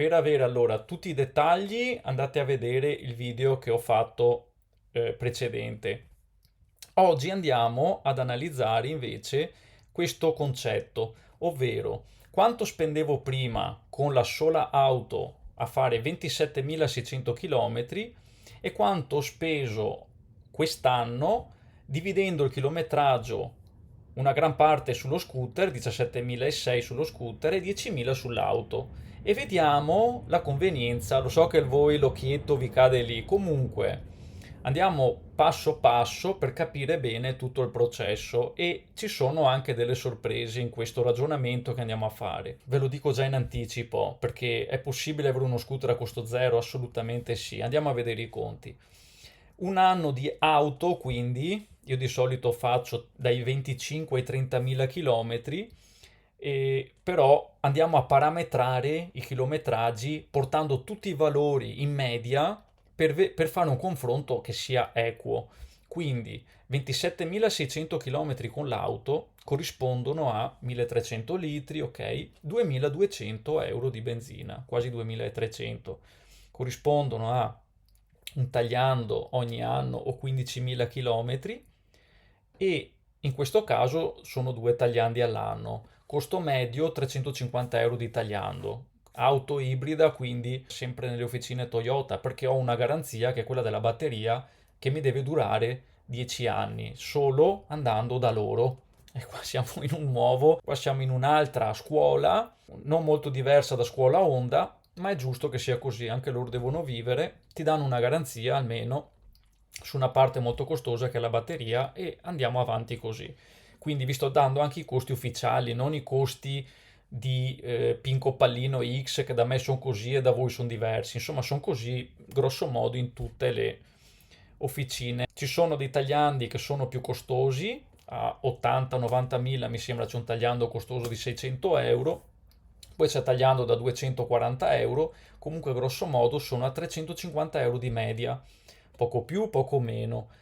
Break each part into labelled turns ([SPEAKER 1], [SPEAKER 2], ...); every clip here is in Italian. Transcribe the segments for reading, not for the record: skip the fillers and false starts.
[SPEAKER 1] Per avere allora tutti i dettagli andate a vedere il video che ho fatto precedente. Oggi andiamo ad analizzare invece questo concetto, ovvero quanto spendevo prima con la sola auto a fare 27.600 km e quanto ho speso quest'anno dividendo il chilometraggio una gran parte sullo scooter, 17.600 sullo scooter e 10.000 sull'auto. E vediamo la convenienza. Lo so che voi l'occhietto vi cade lì. Comunque, andiamo passo passo per capire bene tutto il processo e ci sono anche delle sorprese in questo ragionamento che andiamo a fare. Ve lo dico già in anticipo perché è possibile avere uno scooter a costo zero? Assolutamente sì. Andiamo a vedere i conti. Un anno di auto, quindi, io di solito faccio dai 25 ai 30.000 chilometri, però andiamo a parametrare i chilometraggi portando tutti i valori in media per fare un confronto che sia equo. Quindi 27.600 km con l'auto corrispondono a 1.300 litri, ok? 2.200 euro di benzina, quasi 2.300. Corrispondono a un tagliando ogni anno o 15.000 km e in questo caso sono due tagliandi all'anno. Costo medio 350 euro di tagliando. Auto ibrida, quindi sempre nelle officine Toyota, perché ho una garanzia che è quella della batteria che mi deve durare 10 anni, solo andando da loro. E qua siamo in un nuovo, qua siamo in un'altra scuola, non molto diversa da scuola Honda, ma è giusto che sia così, anche loro devono vivere, ti danno una garanzia almeno su una parte molto costosa che è la batteria e andiamo avanti così. Quindi vi sto dando anche i costi ufficiali, non i costi di Pinco Pallino X che da me sono così e da voi sono diversi. Insomma, sono così grosso modo in tutte le officine. Ci sono dei tagliandi che sono più costosi, a 80-90 mila mi sembra c'è un tagliando costoso di 600 euro, poi c'è tagliando da 240 euro, comunque grosso modo sono a 350 euro di media, poco più, poco meno.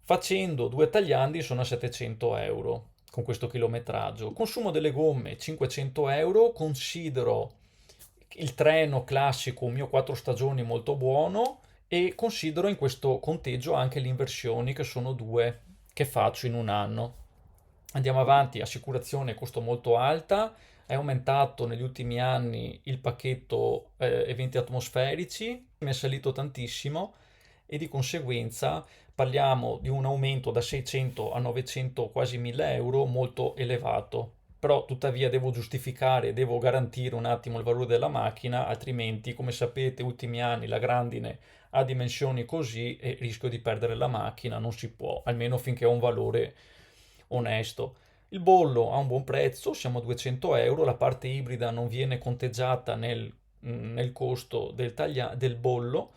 [SPEAKER 1] Facendo due tagliandi sono a 700 euro con questo chilometraggio. Consumo delle gomme 500 euro, considero il treno classico, un mio 4 stagioni molto buono e considero in questo conteggio anche le inversioni che sono due che faccio in un anno. Andiamo avanti, assicurazione costo molto alta, è aumentato negli ultimi anni il pacchetto eventi atmosferici, mi è salito tantissimo e di conseguenza parliamo di un aumento da 600 a 900, quasi 1000 euro, molto elevato. Però tuttavia devo giustificare, devo garantire un attimo il valore della macchina, altrimenti, come sapete, ultimi anni la grandine ha dimensioni così e rischio di perdere la macchina, non si può, almeno finché ho un valore onesto. Il bollo ha un buon prezzo, siamo a 200 euro, la parte ibrida non viene conteggiata nel costo del bollo,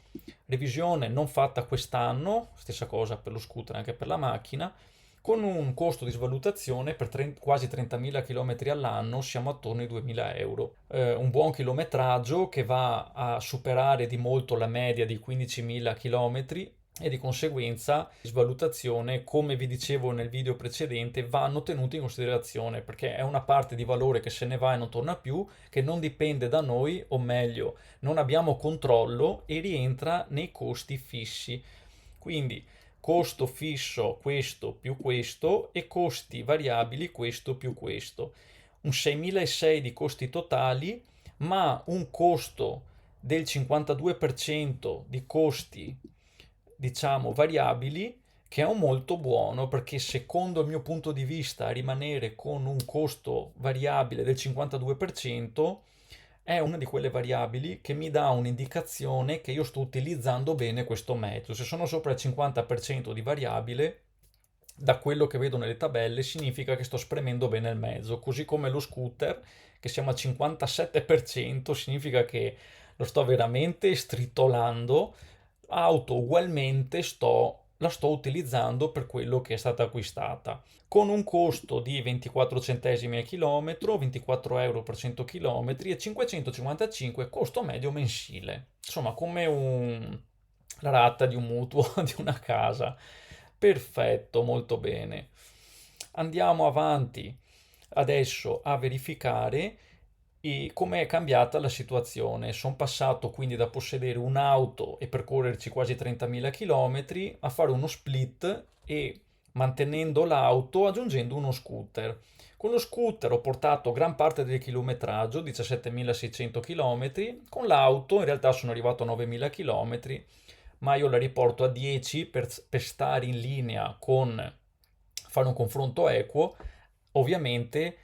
[SPEAKER 1] revisione non fatta quest'anno, stessa cosa per lo scooter anche per la macchina, con un costo di svalutazione per quasi 30.000 km all'anno siamo attorno ai 2.000 euro. Un buon chilometraggio che va a superare di molto la media di 15.000 km e di conseguenza svalutazione, come vi dicevo nel video precedente, vanno tenuti in considerazione perché è una parte di valore che se ne va e non torna più, che non dipende da noi, o meglio, non abbiamo controllo e rientra nei costi fissi. Quindi costo fisso questo più questo e costi variabili questo più questo. Un 6.600 di costi totali, ma un costo del 52% di costi, diciamo, variabili, che è un molto buono perché secondo il mio punto di vista rimanere con un costo variabile del 52% è una di quelle variabili che mi dà un'indicazione che io sto utilizzando bene questo metodo. Se sono sopra il 50% di variabile, da quello che vedo nelle tabelle, significa che sto spremendo bene il mezzo. Così come lo scooter, che siamo al 57%, significa che lo sto veramente stritolando. Auto ugualmente la sto utilizzando per quello che è stata acquistata con un costo di 24 centesimi al chilometro, 24 euro per 100 chilometri e 555 costo medio mensile. Insomma, come la rata di un mutuo di una casa. Perfetto, molto bene. Andiamo avanti adesso a verificare E come è cambiata la situazione? Sono passato quindi da possedere un'auto e percorrerci quasi 30.000 km a fare uno split e mantenendo l'auto aggiungendo uno scooter. Con lo scooter ho portato gran parte del chilometraggio, 17.600 km, con l'auto in realtà sono arrivato a 9.000 km, ma io la riporto a 10 per stare in linea con fare un confronto equo, ovviamente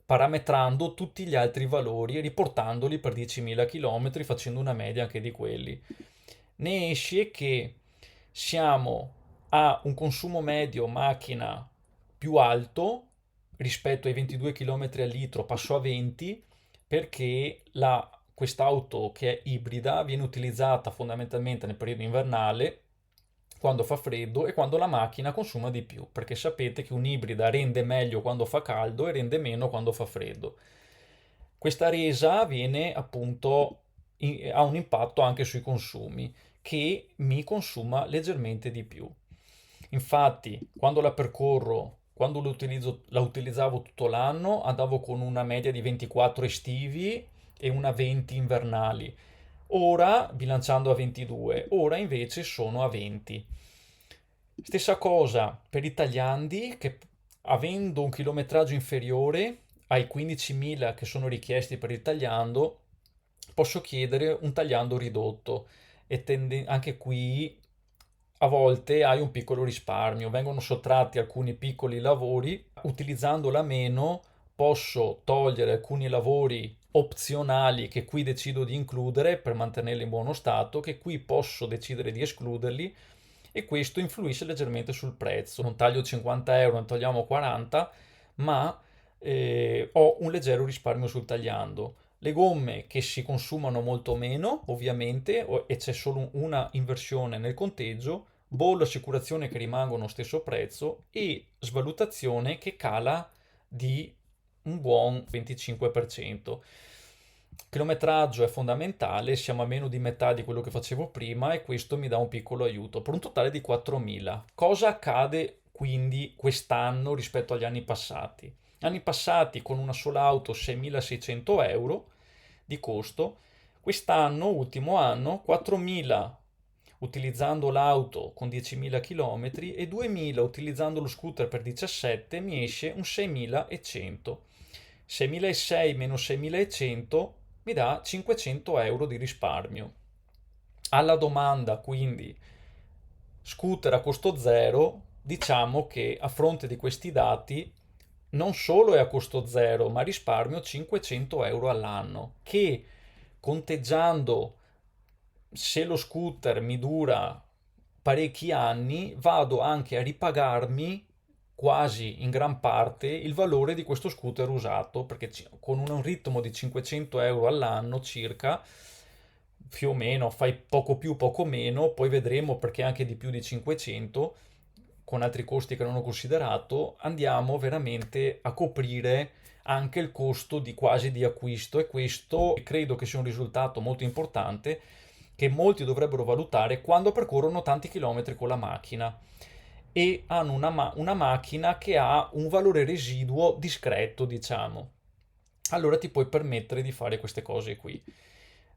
[SPEAKER 1] parametrando tutti gli altri valori e riportandoli per 10.000 km, facendo una media anche di quelli. Ne esce che siamo a un consumo medio macchina più alto rispetto ai 22 km al litro, passo a 20 perché quest'auto che è ibrida viene utilizzata fondamentalmente nel periodo invernale, quando fa freddo e quando la macchina consuma di più, perché sapete che un'ibrida rende meglio quando fa caldo e rende meno quando fa freddo. Questa resa viene appunto ha un impatto anche sui consumi, che mi consuma leggermente di più. Infatti, quando la percorro, quando la utilizzavo tutto l'anno, andavo con una media di 24 estivi e una 20 invernali. Ora, bilanciando a 22, ora invece sono a 20. Stessa cosa per i tagliandi che avendo un chilometraggio inferiore ai 15.000 che sono richiesti per il tagliando, posso chiedere un tagliando ridotto e anche qui a volte hai un piccolo risparmio, vengono sottratti alcuni piccoli lavori, utilizzandola meno posso togliere alcuni lavori opzionali che qui decido di includere per mantenerli in buono stato, che qui posso decidere di escluderli e questo influisce leggermente sul prezzo. Non taglio 50 euro, ne togliamo 40, ma ho un leggero risparmio sul tagliando. Le gomme che si consumano molto meno, ovviamente, e c'è solo una inversione nel conteggio, bollo e assicurazione che rimangono stesso prezzo e svalutazione che cala di un buon 25%. Chilometraggio è fondamentale, siamo a meno di metà di quello che facevo prima e questo mi dà un piccolo aiuto per un totale di 4.000. Cosa accade quindi quest'anno rispetto agli anni passati? Anni passati con una sola auto 6.600 euro di costo, quest'anno, ultimo anno, 4.000 utilizzando l'auto con 10.000 km e 2.000 utilizzando lo scooter per 17 mi esce un 6.100. 6.600 meno 6.100 mi dà 500 euro di risparmio. Alla domanda quindi scooter a costo zero, diciamo che a fronte di questi dati non solo è a costo zero, ma risparmio 500 euro all'anno, che conteggiando se lo scooter mi dura parecchi anni, vado anche a ripagarmi quasi in gran parte il valore di questo scooter usato, perché con un ritmo di 500 euro all'anno circa, più o meno, fai poco più, poco meno, poi vedremo perché anche di più di 500, con altri costi che non ho considerato, andiamo veramente a coprire anche il costo di quasi di acquisto e questo credo che sia un risultato molto importante che molti dovrebbero valutare quando percorrono tanti chilometri con la macchina e hanno una macchina che ha un valore residuo discreto, diciamo. Allora ti puoi permettere di fare queste cose qui.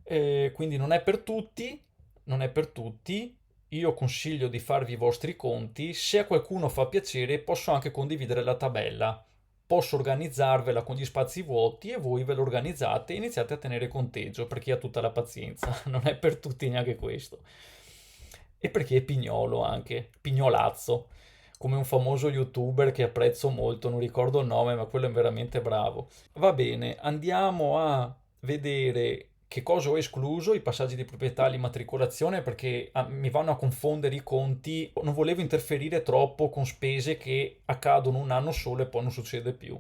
[SPEAKER 1] Quindi non è per tutti, non è per tutti. Io consiglio di farvi i vostri conti. Se a qualcuno fa piacere, posso anche condividere la tabella. Posso organizzarvela con gli spazi vuoti e voi ve lo organizzate e iniziate a tenere conteggio per chi ha tutta la pazienza. Non è per tutti neanche questo. E per chi è pignolo anche, pignolazzo, come un famoso youtuber che apprezzo molto, non ricordo il nome, ma quello è veramente bravo. Va bene, andiamo a vedere che cosa ho escluso, i passaggi di proprietà, l'immatricolazione, perché mi vanno a confondere i conti. Non volevo interferire troppo con spese che accadono un anno solo e poi non succede più.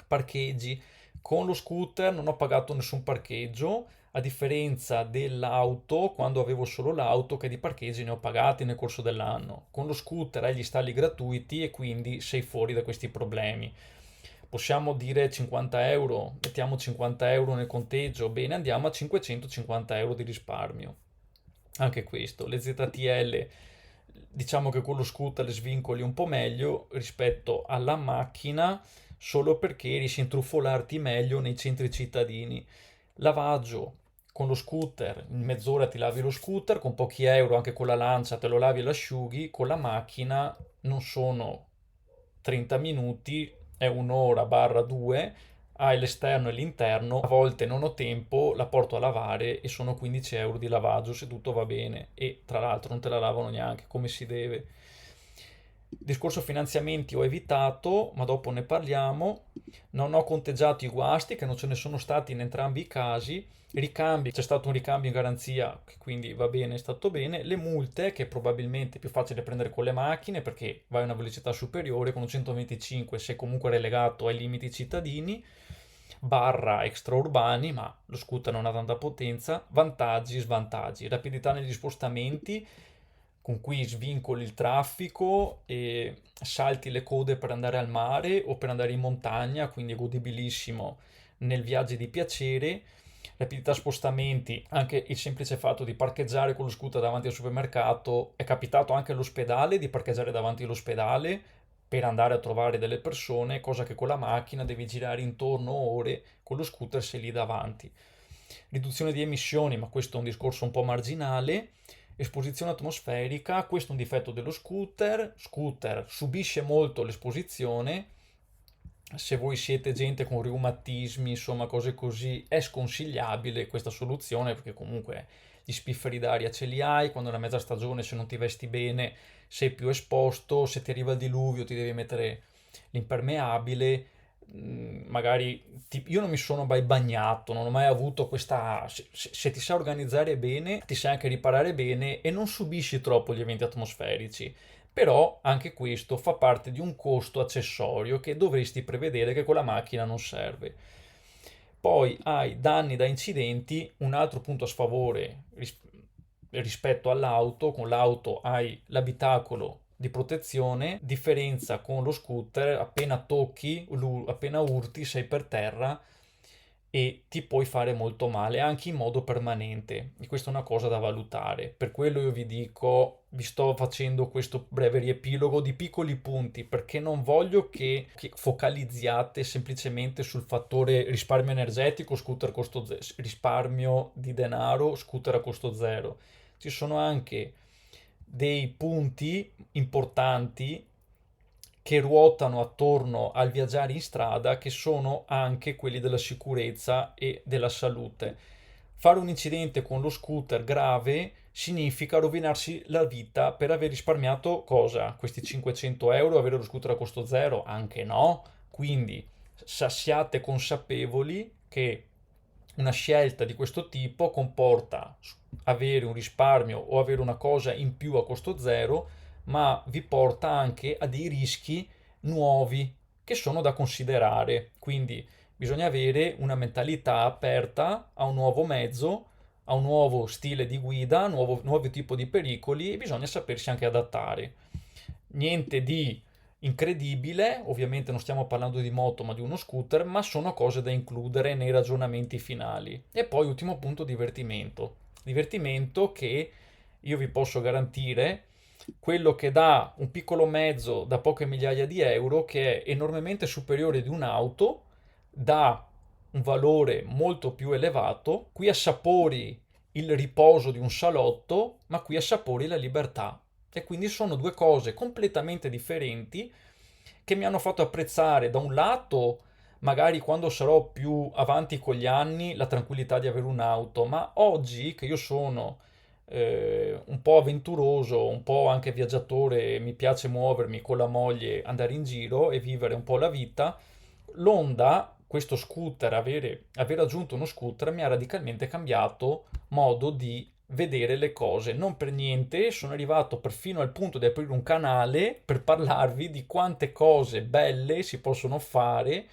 [SPEAKER 1] Parcheggi. Con lo scooter non ho pagato nessun parcheggio, a differenza dell'auto, quando avevo solo l'auto, che di parcheggi ne ho pagati nel corso dell'anno. Con lo scooter hai gli stalli gratuiti e quindi sei fuori da questi problemi. Possiamo dire 50 euro, mettiamo 50 euro nel conteggio, bene, andiamo a 550 euro di risparmio. Anche questo, le ZTL, diciamo che con lo scooter le svincoli un po' meglio rispetto alla macchina, solo perché riesci a intrufolarti meglio nei centri cittadini. Lavaggio con lo scooter, in mezz'ora ti lavi lo scooter, con pochi euro anche con la lancia te lo lavi e l'asciughi, con la macchina non sono 30 minuti, è un'ora barra due, hai l'esterno e l'interno, a volte non ho tempo, la porto a lavare e sono 15 euro di lavaggio se tutto va bene e tra l'altro non te la lavano neanche come si deve. Discorso finanziamenti ho evitato, ma dopo ne parliamo. Non ho conteggiato i guasti, che non ce ne sono stati in entrambi i casi. Ricambi, c'è stato un ricambio in garanzia, che quindi va bene, è stato bene. Le multe, che probabilmente è più facile prendere con le macchine, perché vai a una velocità superiore, con un 125 sei comunque relegato ai limiti cittadini, barra extraurbani, ma lo scooter non ha tanta potenza. Vantaggi, svantaggi. Rapidità negli spostamenti, con cui svincoli il traffico e salti le code per andare al mare o per andare in montagna, quindi è godibilissimo nel viaggio di piacere. Rapidità spostamenti, anche il semplice fatto di parcheggiare con lo scooter davanti al supermercato, è capitato anche all'ospedale di parcheggiare davanti all'ospedale per andare a trovare delle persone, cosa che con la macchina devi girare intorno ore, con lo scooter sei lì davanti. Riduzione di emissioni, ma questo è un discorso un po' marginale. Esposizione atmosferica, questo è un difetto dello scooter subisce molto l'esposizione, se voi siete gente con reumatismi, insomma cose così, è sconsigliabile questa soluzione perché comunque gli spifferi d'aria ce li hai, quando è la mezza stagione se non ti vesti bene sei più esposto, se ti arriva il diluvio ti devi mettere l'impermeabile, magari io non mi sono mai bagnato, non ho mai avuto questa. Se ti sai organizzare bene, ti sai anche riparare bene e non subisci troppo gli eventi atmosferici. Però anche questo fa parte di un costo accessorio che dovresti prevedere che con la macchina non serve. Poi hai danni da incidenti, un altro punto a sfavore rispetto all'auto, con l'auto hai l'abitacolo di protezione, differenza con lo scooter, appena tocchi, appena urti sei per terra e ti puoi fare molto male anche in modo permanente e questa è una cosa da valutare. Per quello io vi dico, vi sto facendo questo breve riepilogo di piccoli punti perché non voglio che focalizziate semplicemente sul fattore risparmio energetico, scooter a costo zero, risparmio di denaro, scooter a costo zero. Ci sono anche dei punti importanti che ruotano attorno al viaggiare in strada, che sono anche quelli della sicurezza e della salute. Fare un incidente con lo scooter grave significa rovinarsi la vita per aver risparmiato cosa? Questi 500 euro, avere lo scooter a costo zero? Anche no. Quindi siate consapevoli che una scelta di questo tipo comporta avere un risparmio o avere una cosa in più a costo zero, ma vi porta anche a dei rischi nuovi che sono da considerare. Quindi bisogna avere una mentalità aperta a un nuovo mezzo, a un nuovo stile di guida, a nuovo tipo di pericoli e bisogna sapersi anche adattare. Niente di incredibile, ovviamente non stiamo parlando di moto ma di uno scooter, ma sono cose da includere nei ragionamenti finali. E poi ultimo punto, divertimento. Divertimento che io vi posso garantire quello che dà un piccolo mezzo da poche migliaia di euro che è enormemente superiore di un'auto, dà un valore molto più elevato, qui assapori il riposo di un salotto, ma qui assapori la libertà. E quindi sono due cose completamente differenti che mi hanno fatto apprezzare da un lato, magari quando sarò più avanti con gli anni, la tranquillità di avere un'auto, ma oggi che io sono un po' avventuroso, un po' anche viaggiatore, mi piace muovermi con la moglie, andare in giro e vivere un po' la vita, l'Honda, questo scooter, aver aggiunto uno scooter mi ha radicalmente cambiato modo di vedere le cose. Non per niente sono arrivato perfino al punto di aprire un canale per parlarvi di quante cose belle si possono fare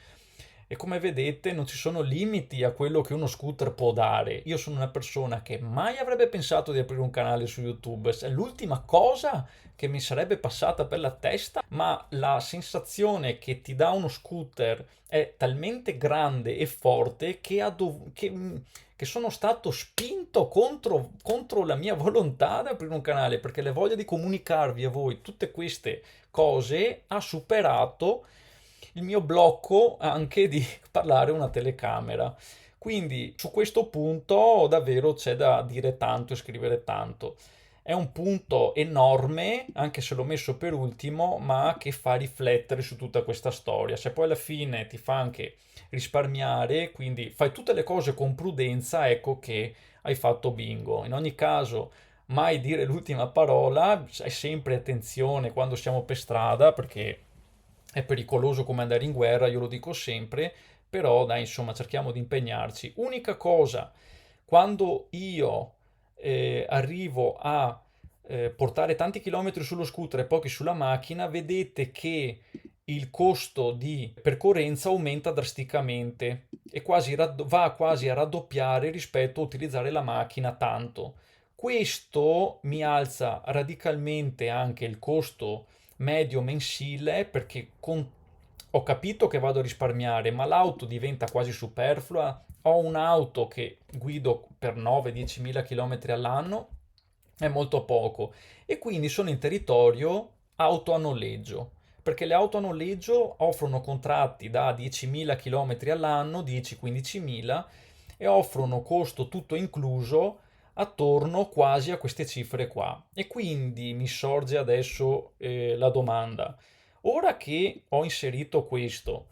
[SPEAKER 1] e come vedete non ci sono limiti a quello che uno scooter può dare. Io sono una persona che mai avrebbe pensato di aprire un canale su YouTube, è l'ultima cosa che mi sarebbe passata per la testa, ma la sensazione che ti dà uno scooter è talmente grande e forte che sono stato spinto contro la mia volontà di aprire un canale, perché la voglia di comunicarvi a voi tutte queste cose ha superato il mio blocco anche di parlare a una telecamera. Quindi su questo punto davvero c'è da dire tanto e scrivere tanto. È un punto enorme, anche se l'ho messo per ultimo, ma che fa riflettere su tutta questa storia. Se poi alla fine ti fa anche risparmiare, quindi fai tutte le cose con prudenza, ecco che hai fatto bingo. In ogni caso, mai dire l'ultima parola, hai sempre attenzione quando siamo per strada, perché è pericoloso come andare in guerra, io lo dico sempre, però dai, insomma, cerchiamo di impegnarci. Unica cosa, quando io arrivo a portare tanti chilometri sullo scooter e pochi sulla macchina, vedete che il costo di percorrenza aumenta drasticamente e va quasi a raddoppiare rispetto a utilizzare la macchina tanto. Questo mi alza radicalmente anche il costo medio mensile perché ho capito che vado a risparmiare, ma l'auto diventa quasi superflua. Ho un'auto che guido per 9-10 mila km all'anno, è molto poco, e quindi sono in territorio auto a noleggio, perché le auto a noleggio offrono contratti da 10.000 km all'anno, 10-15.000, e offrono costo tutto incluso attorno quasi a queste cifre qua. E quindi mi sorge adesso la domanda: ora che ho inserito questo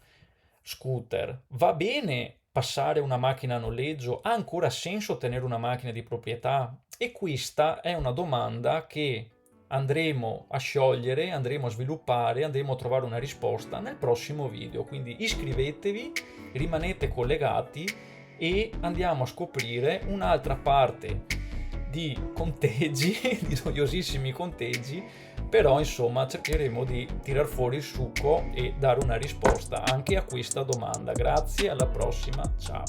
[SPEAKER 1] scooter, va bene passare una macchina a noleggio? Ha ancora senso tenere una macchina di proprietà? E questa è una domanda che andremo a sciogliere, andremo a sviluppare, andremo a trovare una risposta nel prossimo video. Quindi iscrivetevi, rimanete collegati e andiamo a scoprire un'altra parte di conteggi, di noiosissimi conteggi, però insomma cercheremo di tirar fuori il succo e dare una risposta anche a questa domanda. Grazie, alla prossima, ciao.